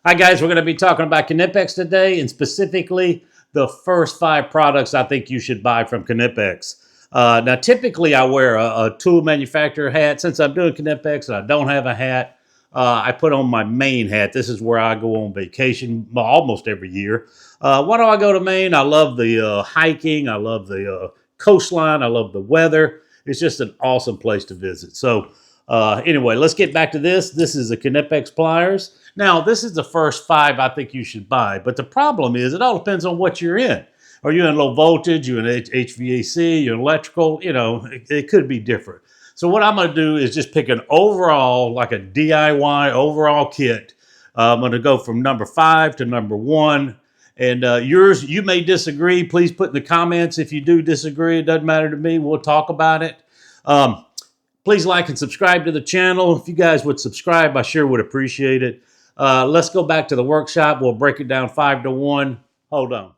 Hi guys, we're going to be talking about Knipex today, and specifically the first 5 products I think you should buy from Knipex. Now, typically I wear a tool manufacturer hat. Since I'm doing Knipex and I don't have a hat, I put on my Maine hat. This is where I go on vacation almost every year. Why do I go to Maine? I love the hiking. I love the coastline. I love the weather. It's just an awesome place to visit. So anyway, let's get back to this. This is the Knipex pliers. Now, this is the first 5 I think you should buy, but the problem is it all depends on what you're in. Are you in low voltage? You in HVAC? You in electrical? You know, it could be different. So what I'm going to do is just pick an overall, like a DIY overall kit. I'm going to go from number 5 to number 1. And yours, you may disagree. Please put in the comments if you do disagree. It doesn't matter to me. We'll talk about it. Please like and subscribe to the channel. If you guys would subscribe, I sure would appreciate it. Let's go back to the workshop. We'll break it down 5 to 1. Hold on.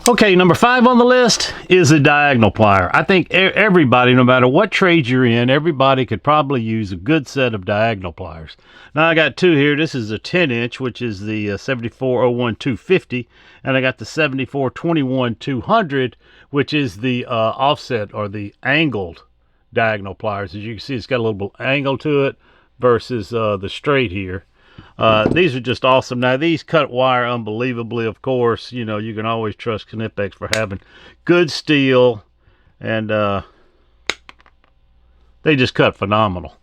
Okay, number 5 on the list is a diagonal plier. I think everybody, no matter what trade you're in, everybody could probably use a good set of diagonal pliers. Now I got 2 here. This is a 10-inch, which is the 7401-250, and I got the 7421-200, which is the offset or the angled diagonal pliers. As you can see, it's got a little bit angle to it versus the straight here. These are just awesome. Now, these cut wire unbelievably, of course. You know, you can always trust Knipex for having good steel, and they just cut phenomenal.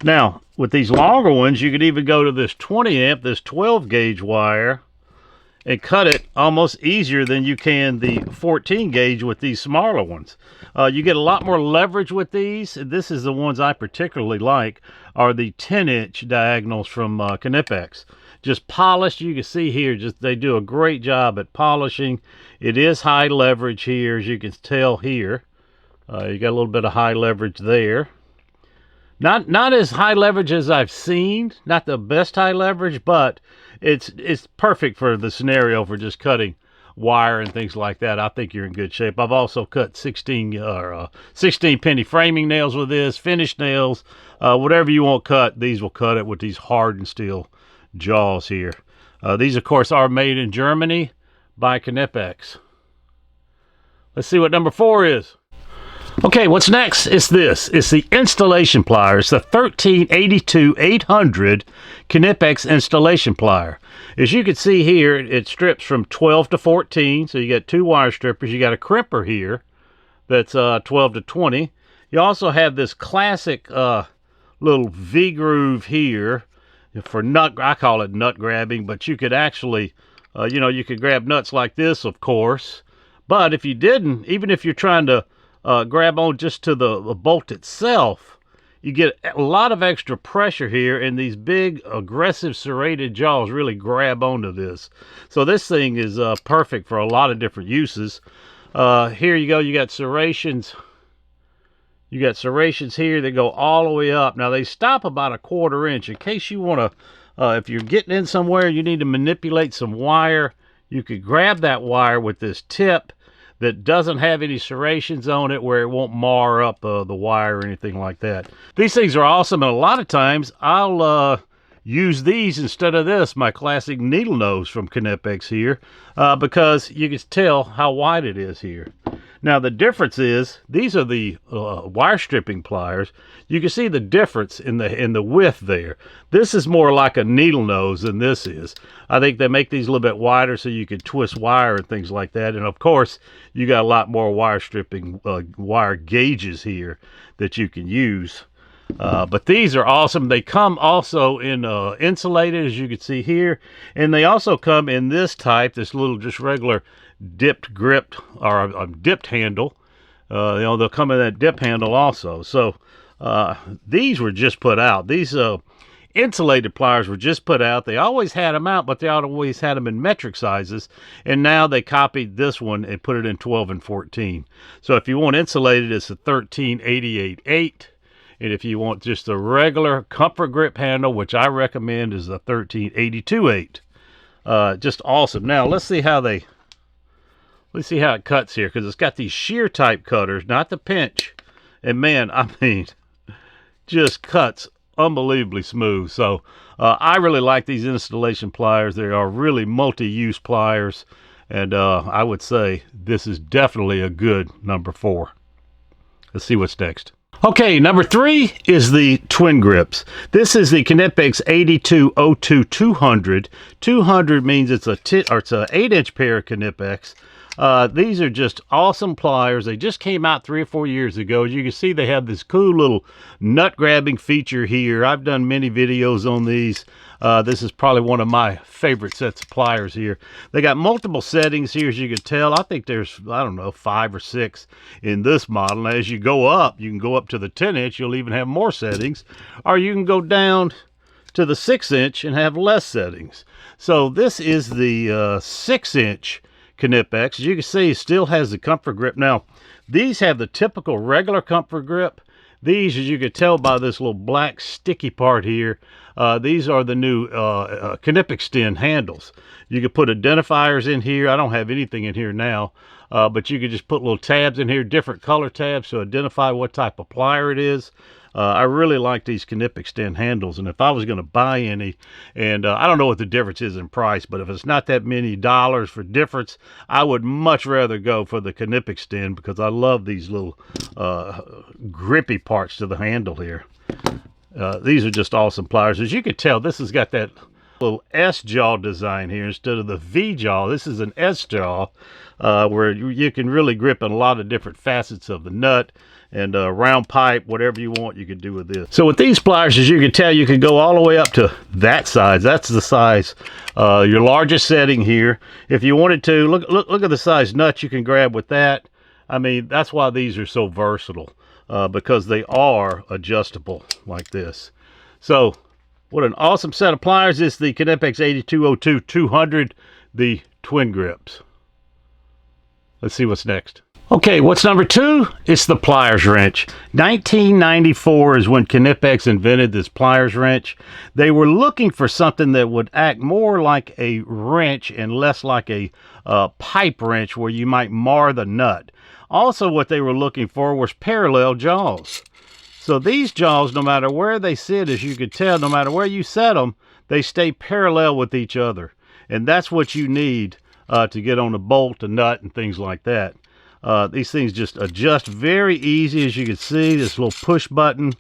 Now, with these longer ones, you could even go to this 20 amp, this 12 gauge wire, and cut it almost easier than you can the 14 gauge with these smaller ones. You get a lot more leverage with these. This is the ones I particularly like, are the 10-inch diagonals from Knipex. Just polished. You can see here, just they do a great job at polishing. It is high leverage here, as you can tell here. You got a little bit of high leverage there. Not as high leverage as I've seen, not the best high leverage, but it's perfect for the scenario for just cutting wire and things like that. I think you're in good shape. I've also cut 16 penny framing nails with this, finished nails, whatever you want cut, these will cut it with these hardened steel jaws here. These, of course, are made in Germany by Knipex. Let's see what number 4 is. Okay, what's next is this. It's the installation pliers, the 1382-800 Knipex installation plier. As you can see here, it strips from 12 to 14, so you got 2 wire strippers. You got a crimper here that's 12 to 20. You also have this classic little V-groove here for nut, I call it nut grabbing, but you could actually, you know, you could grab nuts like this, of course. But if you didn't, even if you're trying to grab on just to the bolt itself, you get a lot of extra pressure here, and these big aggressive serrated jaws really grab onto this. So this thing is perfect for a lot of different uses. Here you go, you got serrations. You got serrations here that go all the way up. Now they stop about a 1/4 inch in case you want to, if you're getting in somewhere, you need to manipulate some wire. You could grab that wire with this tip that doesn't have any serrations on it where it won't mar up the wire or anything like that. These things are awesome, and a lot of times I'll use these instead of this, my classic needle nose from Knipex here, because you can tell how wide it is here. Now the difference is, these are the wire stripping pliers. You can see the difference in the width there. This is more like a needle nose than this is. I think they make these a little bit wider so you can twist wire and things like that. And of course, you got a lot more wire stripping wire gauges here that you can use. But these are awesome. They come also in insulated, as you can see here, and they also come in this type, this little just regular dipped gripped or dipped handle. You know, they'll come in that dip handle also. So these were just put out. These insulated pliers were just put out. They always had them out, but they always had them in metric sizes, and now they copied this one and put it in 12 and 14. So if you want insulated, it's a 1388-8. And if you want just the regular comfort grip handle, which I recommend, is the 1382-8. Just awesome. Now let's see how they Let's see how it cuts here, because it's got these shear type cutters, not the pinch. And man, I mean, just cuts unbelievably smooth. So I really like these installation pliers. They are really multi-use pliers, and I would say this is definitely a good number 4. Let's see what's next. Okay, number 3 is the twin grips. This is the Knipex 8202 200. 200 means it's a 8-inch pair of Knipex. These are just awesome pliers. They just came out 3 or 4 years ago. As you can see, they have this cool little nut grabbing feature here. I've done many videos on these. This is probably one of my favorite sets of pliers here. They got multiple settings here, as you can tell. I think there's, I don't know, 5 or 6 in this model. Now, as you go up, you can go up to the 10-inch. You'll even have more settings. Or you can go down to the 6-inch and have less settings. So this is the 6-inch Knipex. As you can see, it still has the comfort grip. Now, these have the typical regular comfort grip. These, as you can tell by this little black sticky part here, these are the new Knipex handles. You can put identifiers in here. I don't have anything in here now, but you can just put little tabs in here, different color tabs to identify what type of plier it is. I really like these Knipex handles, and if I was going to buy any, and I don't know what the difference is in price, but if it's not that many dollars for difference, I would much rather go for the Knipex because I love these little grippy parts to the handle here. These are just awesome pliers. As you can tell, this has got that little S-jaw design here instead of the V-jaw. This is an S-jaw where you can really grip in a lot of different facets of the nut. And round pipe, whatever you want, you can do with this. So with these pliers, as you can tell, you can go all the way up to that size. That's the size, your largest setting here. If you wanted to, look at the size nut you can grab with that. I mean, that's why these are so versatile, because they are adjustable like this. So what an awesome set of pliers. Is the Knipex 8202 200, the twin grips. Let's see what's next. Okay, what's number 2? It's the pliers wrench. 1994 is when Knipex invented this pliers wrench. They were looking for something that would act more like a wrench and less like a pipe wrench where you might mar the nut. Also, what they were looking for was parallel jaws. So these jaws, no matter where they sit, as you could tell, no matter where you set them, they stay parallel with each other. And that's what you need to get on a bolt, a nut, and things like that. These things just adjust very easy. As you can see, this little push button,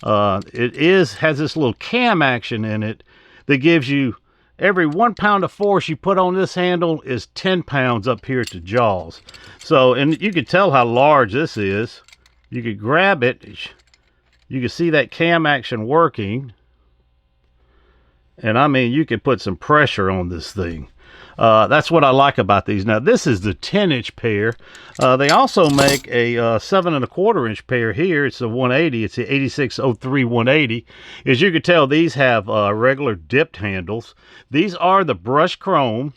has this little cam action in it that gives you every 1 pound of force you put on this handle is 10 pounds up here at the jaws. So, and you can tell how large this is. You could grab it. You can see that cam action working. And I mean, you can put some pressure on this thing. That's what I like about these. Now, this is the 10-inch pair. They also make a 7¼ inch pair here. It's a 180. It's the 8603 180. As you can tell, these have regular dipped handles. These are the brushed chrome.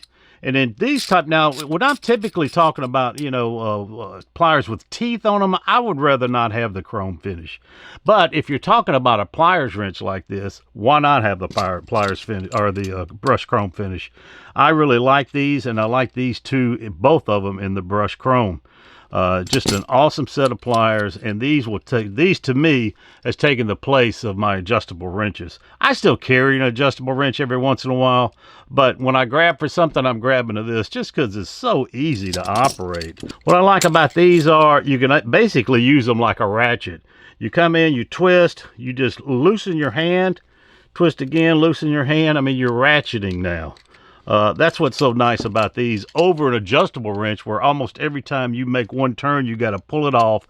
And then these type, now, when I'm typically talking about, you know, pliers with teeth on them, I would rather not have the chrome finish. But if you're talking about a pliers wrench like this, why not have the pliers finish, or the brushed chrome finish? I really like these, and I like these two, both of them in the brushed chrome. Just an awesome set of pliers, and these to me has taken the place of my adjustable wrenches. I still carry an adjustable wrench every once in a while, but when I grab for something, I'm grabbing to this just because it's so easy to operate. What I like about these are you can basically use them like a ratchet. You come in, you twist, you just loosen your hand, twist again, loosen your hand. I mean, you're ratcheting now. That's what's so nice about these over an adjustable wrench, where almost every time you make one turn, you got to pull it off,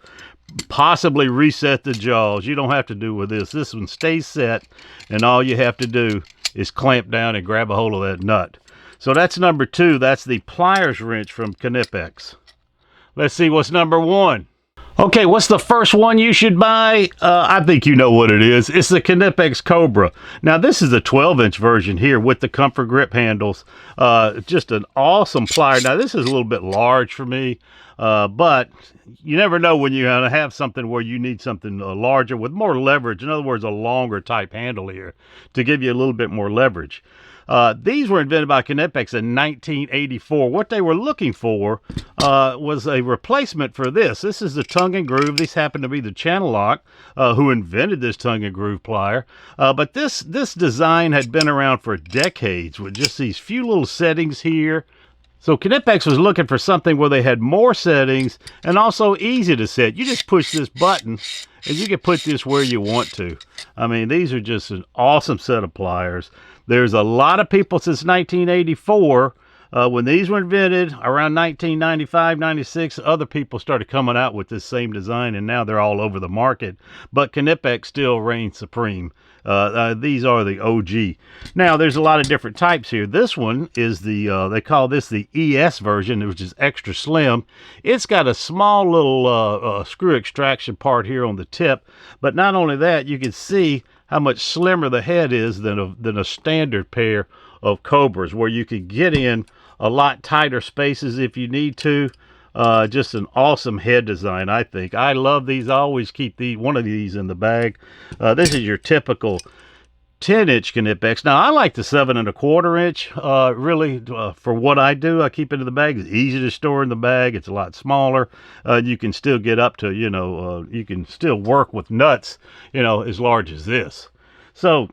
possibly reset the jaws. You don't have to do with this. This one stays set, and all you have to do is clamp down and grab a hold of that nut. So that's number 2. That's the pliers wrench from Knipex. Let's see what's number 1. Okay, what's the first one you should buy? I think you know what it is. It's the Knipex Cobra. Now, this is a 12-inch version here with the comfort grip handles. Just an awesome plier. Now, this is a little bit large for me, but you never know when you're going to have something where you need something larger with more leverage. In other words, a longer type handle here to give you a little bit more leverage. These were invented by Knipex in 1984. What they were looking for was a replacement for this. This is the tongue and groove. These happen to be the Channel Lock, who invented this tongue and groove plier. But this design had been around for decades with just these few little settings here. So Knipex was looking for something where they had more settings and also easy to set. You just push this button and you can put this where you want to. I mean, these are just an awesome set of pliers. There's a lot of people since 1984, when these were invented, around 1995, 96, other people started coming out with this same design, and now they're all over the market. But Knipex still reigns supreme. These are the OG. Now, there's a lot of different types here. This one is the, they call this the ES version, which is extra slim. It's got a small little screw extraction part here on the tip. But not only that, you can see how much slimmer the head is than a standard pair of Cobras, where you can get in a lot tighter spaces if you need to. Just an awesome head design, I think. I love these. I always keep one of these in the bag. This is your typical 10-inch Knipex. Now, I like the 7 1/4 inch. Really, for what I do, I keep it in the bag. It's easy to store in the bag. It's a lot smaller. You can still get up to, you can still work with nuts, as large as this. So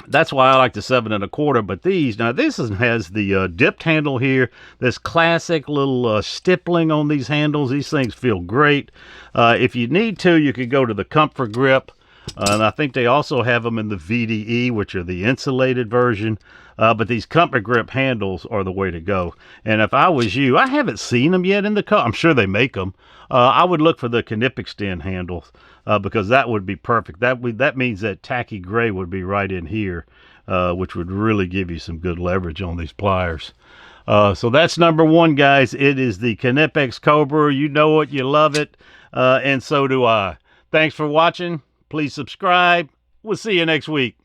that's why I like the 7 1/4. But now this has the dipped handle here. This classic little stippling on these handles. These things feel great. If you need to, you could go to the Comfort Grip. And I think they also have them in the VDE, which are the insulated version. But these Comfort Grip handles are the way to go. And if I was you, I haven't seen them yet in the car. I'm sure they make them. I would look for the Knipex handles because that would be perfect. That means that tacky gray would be right in here, which would really give you some good leverage on these pliers. So that's number one, guys. It is the Knipex Cobra. You know it, you love it, and so do I. Thanks for watching. Please subscribe. We'll see you next week.